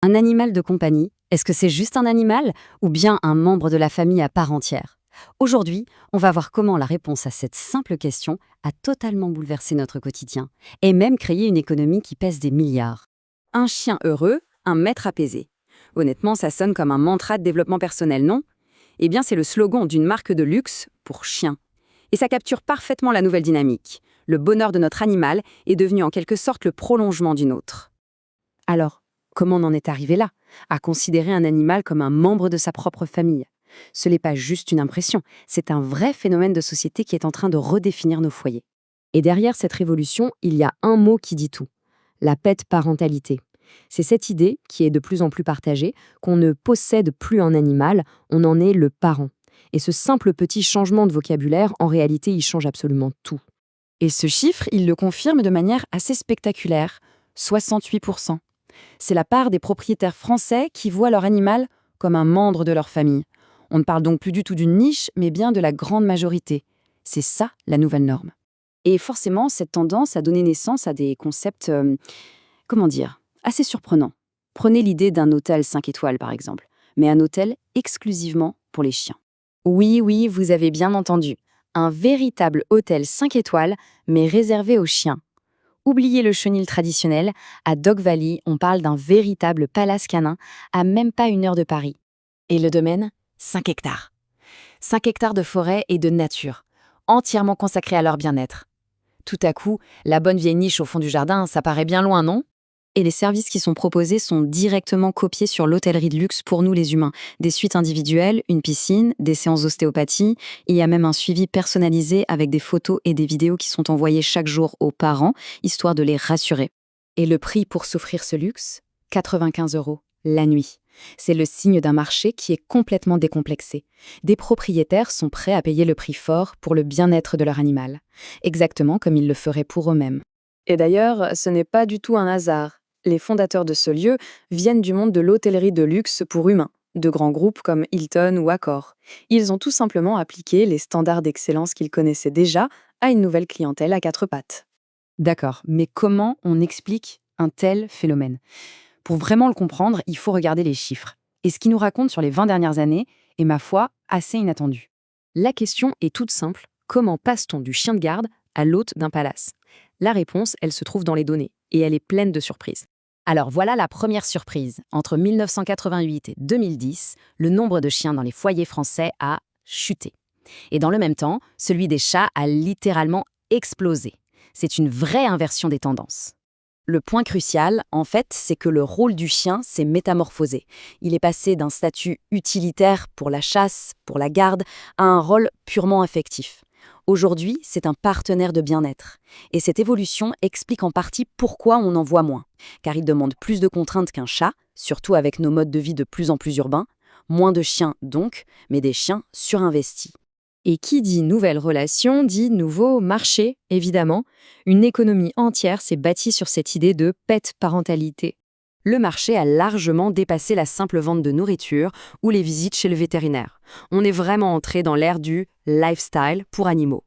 Un animal de compagnie, est-ce que c'est juste un animal ou bien un membre de la famille à part entière? Aujourd'hui, on va voir comment la réponse à cette simple question a totalement bouleversé notre quotidien et même créé une économie qui pèse des milliards. Un chien heureux, un maître apaisé. Honnêtement, ça sonne comme un mantra de développement personnel, non? Eh bien, c'est le slogan d'une marque de luxe pour chiens. Et ça capture parfaitement la nouvelle dynamique. Le bonheur de notre animal est devenu en quelque sorte le prolongement du nôtre. Alors, comment on en est arrivé là, à considérer un animal comme un membre de sa propre famille? Ce n'est pas juste une impression, c'est un vrai phénomène de société qui est en train de redéfinir nos foyers. Et derrière cette révolution, il y a un mot qui dit tout: la pet parentalité. C'est cette idée, qui est de plus en plus partagée, qu'on ne possède plus un animal, on en est le parent. Et ce simple petit changement de vocabulaire, en réalité, il change absolument tout. Et ce chiffre, il le confirme de manière assez spectaculaire: 68%. C'est la part des propriétaires français qui voient leur animal comme un membre de leur famille. On ne parle donc plus du tout d'une niche, mais bien de la grande majorité. C'est ça, la nouvelle norme. Et forcément, cette tendance a donné naissance à des concepts, assez surprenants. Prenez l'idée d'un hôtel 5 étoiles, par exemple, mais un hôtel exclusivement pour les chiens. Oui, oui, vous avez bien entendu. Un véritable hôtel 5 étoiles, mais réservé aux chiens. Oubliez le chenil traditionnel, à Dog Valley, on parle d'un véritable palace canin à même pas 1 heure de Paris. Et le domaine? 5 hectares. 5 hectares de forêt et de nature, entièrement consacrés à leur bien-être. Tout à coup, la bonne vieille niche au fond du jardin, ça paraît bien loin, non? Et les services qui sont proposés sont directement copiés sur l'hôtellerie de luxe pour nous les humains. Des suites individuelles, une piscine, des séances d'ostéopathie. Il y a même un suivi personnalisé avec des photos et des vidéos qui sont envoyées chaque jour aux parents, histoire de les rassurer. Et le prix pour s'offrir ce luxe? 95 € la nuit. C'est le signe d'un marché qui est complètement décomplexé. Des propriétaires sont prêts à payer le prix fort pour le bien-être de leur animal, exactement comme ils le feraient pour eux-mêmes. Et d'ailleurs, ce n'est pas du tout un hasard. Les fondateurs de ce lieu viennent du monde de l'hôtellerie de luxe pour humains, de grands groupes comme Hilton ou Accor. Ils ont tout simplement appliqué les standards d'excellence qu'ils connaissaient déjà à une nouvelle clientèle à 4 pattes. D'accord, mais comment on explique un tel phénomène? Pour vraiment le comprendre, il faut regarder les chiffres. Et ce qu'ils nous racontent sur les 20 dernières années est, ma foi, assez inattendu. La question est toute simple: comment passe-t-on du chien de garde à l'hôte d'un palace? La réponse, elle se trouve dans les données, et elle est pleine de surprises. Alors voilà la première surprise. Entre 1988 et 2010, le nombre de chiens dans les foyers français a chuté. Et dans le même temps, celui des chats a littéralement explosé. C'est une vraie inversion des tendances. Le point crucial, en fait, c'est que le rôle du chien s'est métamorphosé. Il est passé d'un statut utilitaire pour la chasse, pour la garde, à un rôle purement affectif. Aujourd'hui, c'est un partenaire de bien-être. Et cette évolution explique en partie pourquoi on en voit moins. Car il demande plus de contraintes qu'un chat, surtout avec nos modes de vie de plus en plus urbains. Moins de chiens donc, mais des chiens surinvestis. Et qui dit nouvelle relation dit nouveau marché, évidemment. Une économie entière s'est bâtie sur cette idée de pet parentalité. Le marché a largement dépassé la simple vente de nourriture ou les visites chez le vétérinaire. On est vraiment entré dans l'ère du lifestyle pour animaux.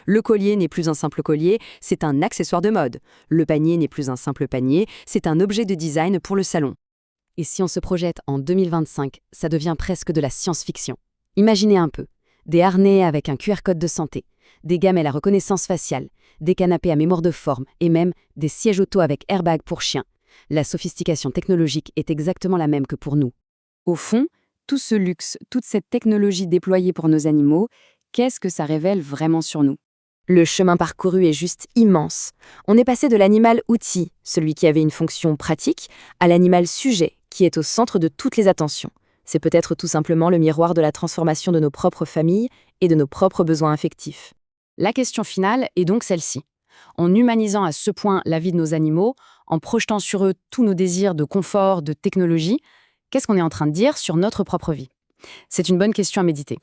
Le collier n'est plus un simple collier, c'est un accessoire de mode. Le panier n'est plus un simple panier, c'est un objet de design pour le salon. Et si on se projette en 2025, ça devient presque de la science-fiction. Imaginez un peu. Des harnais avec un QR code de santé, des gamelles à reconnaissance faciale, des canapés à mémoire de forme et même des sièges auto avec airbag pour chiens. La sophistication technologique est exactement la même que pour nous. Au fond, tout ce luxe, toute cette technologie déployée pour nos animaux, qu'est-ce que ça révèle vraiment sur nous? Le chemin parcouru est juste immense. On est passé de l'animal outil, celui qui avait une fonction pratique, à l'animal sujet, qui est au centre de toutes les attentions. C'est peut-être tout simplement le miroir de la transformation de nos propres familles et de nos propres besoins affectifs. La question finale est donc celle-ci. En humanisant à ce point la vie de nos animaux, en projetant sur eux tous nos désirs de confort, de technologie, qu'est-ce qu'on est en train de dire sur notre propre vie? C'est une bonne question à méditer.